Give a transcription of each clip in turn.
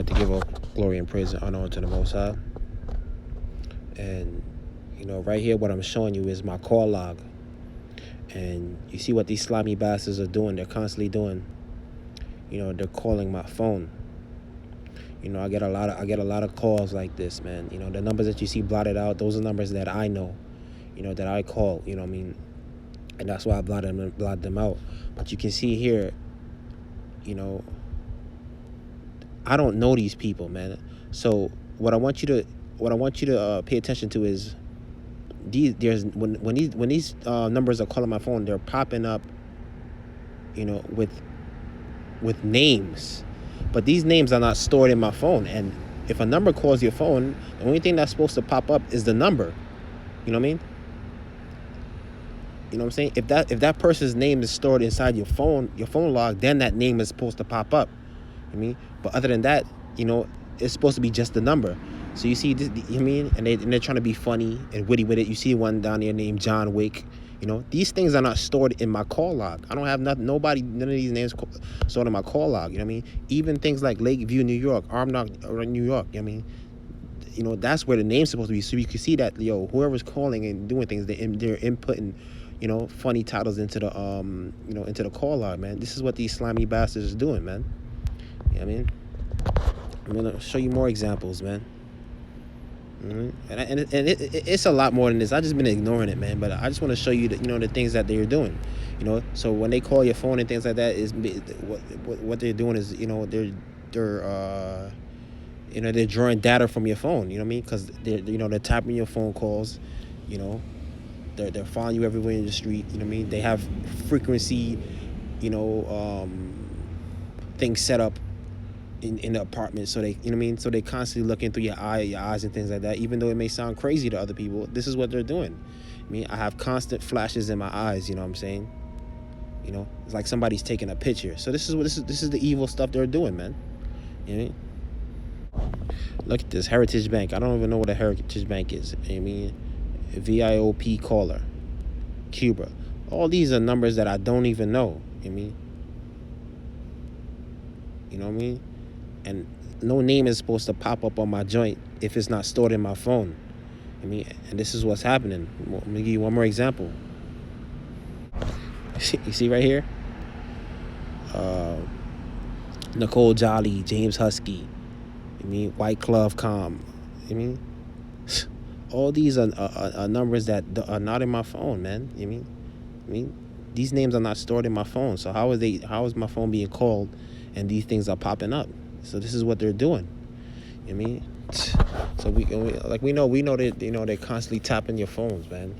like to give all glory and praise and honor unto the Most High. And, right here, what I'm showing you is my call log. And you see what these slimy bastards are doing. They're constantly doing. They're calling my phone. I get a lot of calls like this, man. The numbers that you see blotted out, those are numbers that I know, that I call, and that's why I blot them out. But you can see here, I don't know these people, man. So what I want you to pay attention to is when these numbers are calling my phone, they're popping up, with names, but these names are not stored in my phone. And if a number calls your phone, the only thing that's supposed to pop up is the number. You know what I mean? You know what I'm saying? If that person's name is stored inside your phone log, then that name is supposed to pop up. You know what I mean? But other than that, it's supposed to be just the number. So you see this, you know what I mean? And they're trying to be funny and witty with it. You see one down there named John Wick. These things are not stored in my call log. I don't have none of these names stored in my call log. You know what I mean? Even things like Lakeview, New York, Armagh, New York. You know what I mean? That's where the name's supposed to be. So you can see that, whoever's calling and doing things, they're inputting, funny titles into the into the call log, man. This is what these slimy bastards are doing, man. You know what I mean? I'm gonna show you more examples, man. Mm-hmm. And it's a lot more than this. I just been ignoring it, man. But I just want to show you the things that they're doing. So when they call your phone and things like that, is what they're doing is they're drawing data from your phone. You know what I mean? Because they're tapping your phone calls. They're following you everywhere in the street. You know what I mean? They have frequency, things set up in the apartment, so they, so they constantly looking through your eyes and things like that. Even though it may sound crazy to other people, this is what they're doing. I have constant flashes in my eyes. You know what I'm saying? It's like somebody's taking a picture. So this is the evil stuff they're doing, man. You know what I mean? Look at this Heritage Bank. I don't even know what a Heritage Bank is. VIP caller, Cuba. All these are numbers that I don't even know. You know what I mean? And no name is supposed to pop up on my joint if it's not stored in my phone. And this is what's happening. Let me give you one more example. You see right here? Nicole Jolly, James Husky, White Glove Com. All these are numbers that are not in my phone, man. These names are not stored in my phone. So how is my phone being called and these things are popping up? So this is what they're doing. So we know that they're constantly tapping your phones, man.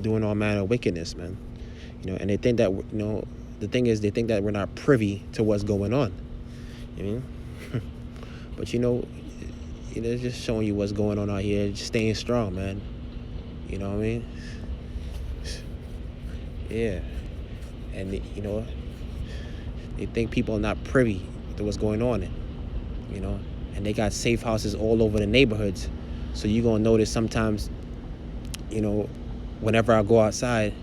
Doing all manner of wickedness, man. And they think that the thing is, they think that we're not privy to what's going on. But they're just showing you what's going on out here, just staying strong, man. You know what I mean? Yeah. And they think people are not privy to what's going on. And they got safe houses all over the neighborhoods. So you're going to notice sometimes, whenever I go outside,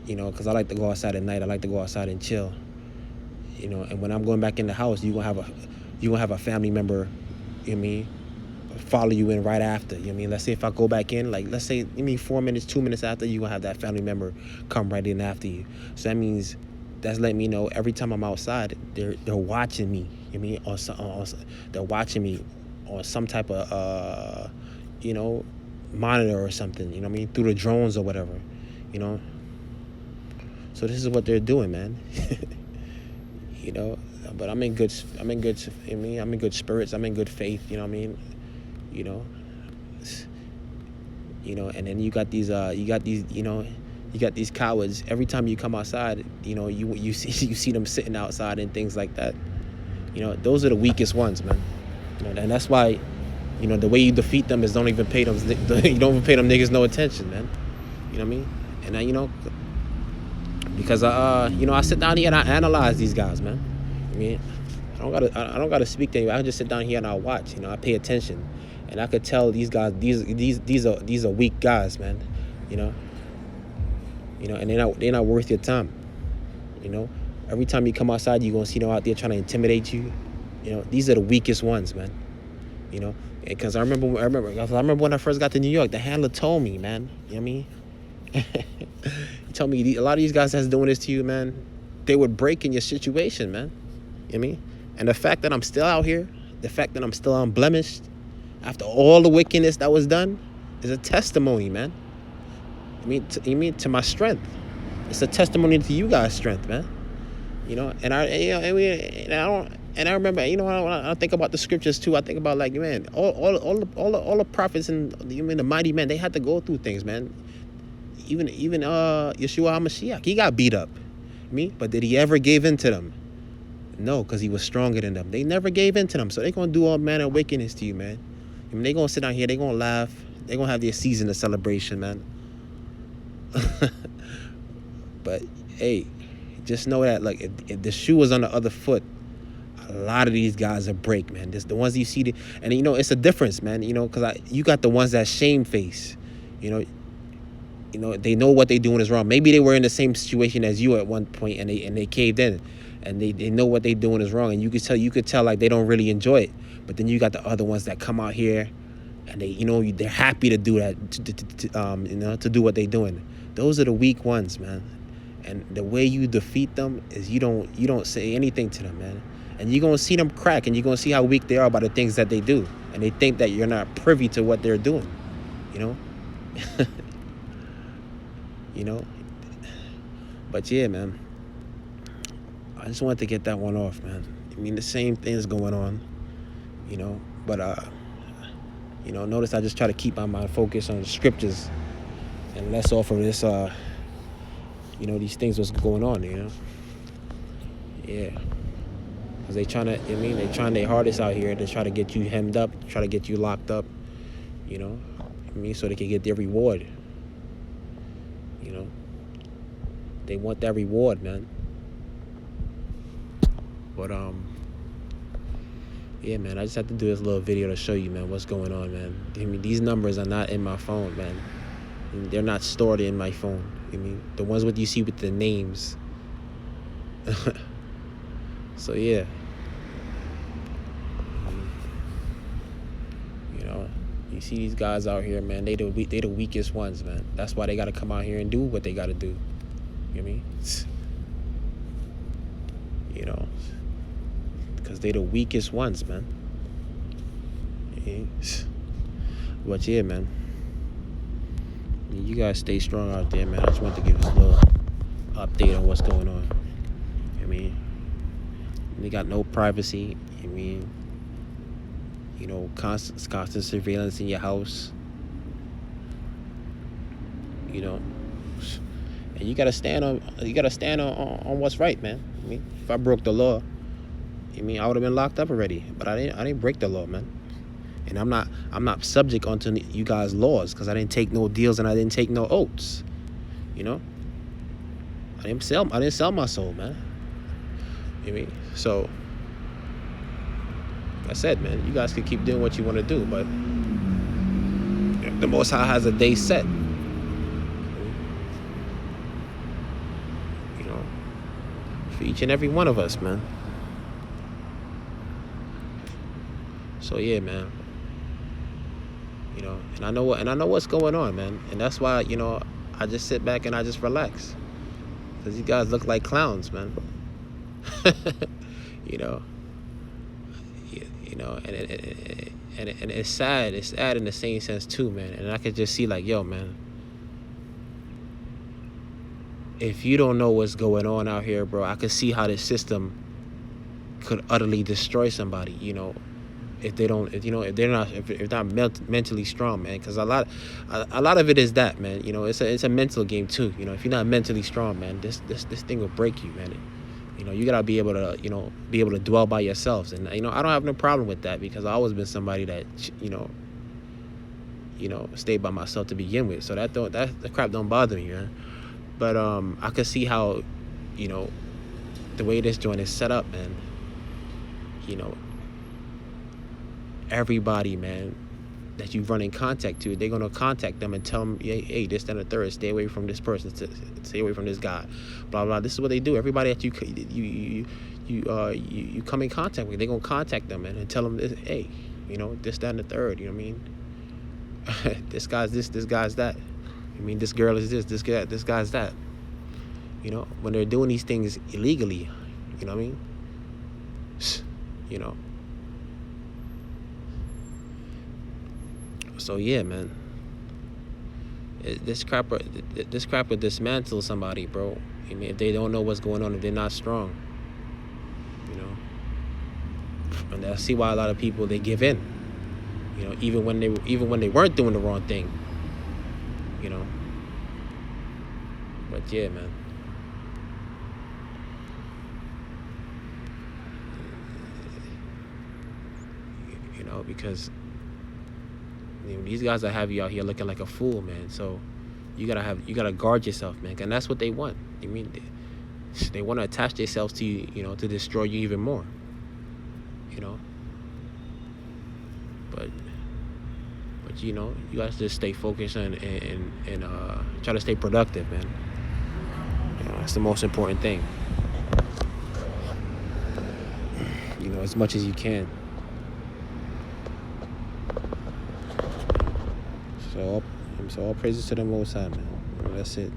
because I like to go outside at night, I like to go outside and chill. And when I'm going back in the house, you're going to have a family member, follow you in right after. Let's say if I go back in, let's say 4 minutes, 2 minutes after, you're going to have that family member come right in after you. So that means that's letting me know every time I'm outside, they're watching me. They're watching me on some type of monitor or something. Through the drones or whatever. So this is what they're doing, man. But I'm in good spirits. I'm in good faith. And then you got these cowards. Every time you come outside, you see them sitting outside and things like that. Those are the weakest ones, man. And that's why, the way you defeat them is don't even pay them niggas no attention, man. You know what I mean? And because I sit down here and I analyze these guys, man. I don't gotta speak to you. I can just sit down here and I watch. I pay attention, and I could tell these guys, these are weak guys, man. And they're not worth your time. Every time you come outside, you're gonna see them out there trying to intimidate you. You know, these are the weakest ones, man. You know, because I remember when I first got to New York, the handler told me, man. You know what I mean? He told me a lot of these guys that's doing this to you, man, they would break in your situation, man. You know what I mean? And the fact that I'm still out here, the fact that I'm still unblemished, after all the wickedness that was done, is a testimony, man. You mean to my strength? It's a testimony to you guys' strength, man. You know, and I remember, you know, when I think about the scriptures too, I think about, like, man, all the prophets and the mighty men, they had to go through things, man. Even Yeshua HaMashiach, he got beat up, but did he ever give in to them? No, because he was stronger than them. They never gave in to them, so they're gonna do all manner of wickedness to you, man. I mean, they're gonna sit down here, they're gonna laugh, they're gonna have their season of celebration, man. But hey, just know that, like, if the shoe was on the other foot, a lot of these guys are break, man. This the ones you see, and you know, it's a difference, man. You know, because you got the ones that shame face. You know, they know what they're doing is wrong. Maybe they were in the same situation as you at one point, and they caved in, and they know what they're doing is wrong, and you could tell like they don't really enjoy it. But then you got the other ones that come out here, and they're happy to do that, to do what they're doing. Those are the weak ones, man. And the way you defeat them is you don't say anything to them, man. And you're gonna see them crack, and you're gonna see how weak they are by the things that they do, and they think that you're not privy to what they're doing, you know. You know, but yeah, man, I just wanted to get that one off, man. I mean, the same thing's going on, you know, but you know, notice I just try to keep my mind focused on the scriptures and less off of this, you know, these things what's going on, you know. Yeah, because they trying their hardest out here to try to get you hemmed up, try to get you locked up, you know. So they can get their reward. You know, they want that reward, man. But yeah, man, I just have to do this little video to show you, man, what's going on, man. I mean, these numbers are not in my phone, man. They're not stored in my phone. I mean, the ones you see with the names. So yeah, you know, you see these guys out here, man. They the weakest ones, man. That's why they gotta come out here and do what they gotta do. You know what I mean? You know, because they the weakest ones, man. Yeah. But yeah, man, you guys stay strong out there, man. I just wanted to give this little update on what's going on. You know what I mean? They got no privacy. You know what I mean? You know, constant surveillance in your house. You know, and you gotta stand on what's right, man. I mean, if I broke the law, I mean, I would have been locked up already. But I didn't break the law, man. And I'm not subject onto you guys' laws, because I didn't take no deals and I didn't take no oaths. You know, I didn't sell my soul, man. You know what I mean? So, like I said, man, you guys can keep doing what you want to do, but the Most High has a day set. You know, for each and every one of us, man. So yeah, man. You know, and I know what's going on, man, and that's why, you know, I just sit back and I just relax, because you guys look like clowns, man. You know, and it's sad. It's sad in the same sense too, man. And I could just see, like, yo, man, if you don't know what's going on out here, bro, I could see how this system could utterly destroy somebody. You know, if they're not mentally strong, man. Because a lot of it is that, man. You know, it's a mental game too. You know, if you're not mentally strong, man, this thing will break you, man. You know, you gotta be able to dwell by yourselves, and you know, I don't have no problem with that, because I've always been somebody that you know stayed by myself to begin with. So that crap don't bother me, man. But I could see how, you know, the way this joint is set up, man. You know, everybody, man, that you run in contact to, they're gonna contact them and tell them, hey, this, that, and the third, stay away from this person, stay away from this guy, blah blah. This is what they do. Everybody that you you come in contact with, they're gonna contact them, man, and tell them this, hey, you know, this, that, and the third. You know what I mean? This guy's this guy's that. I mean, this girl is this guy's that. You know, when they're doing these things illegally, you know what I mean? You know. So yeah, man. This crap will dismantle somebody, bro. I mean, if they don't know what's going on, if they're not strong, you know. And I see why a lot of people, they give in, you know, even when they weren't doing the wrong thing, you know. But yeah, man. You know, because these guys that have you out here looking like a fool, man. So you gotta guard yourself, man, and that's what they want. I mean, they want to attach themselves to you, you know, to destroy you even more, you know. But you know, you guys just stay focused and try to stay productive, man. You know, that's the most important thing. You know, as much as you can. So all praises to the Most High, man. That's it.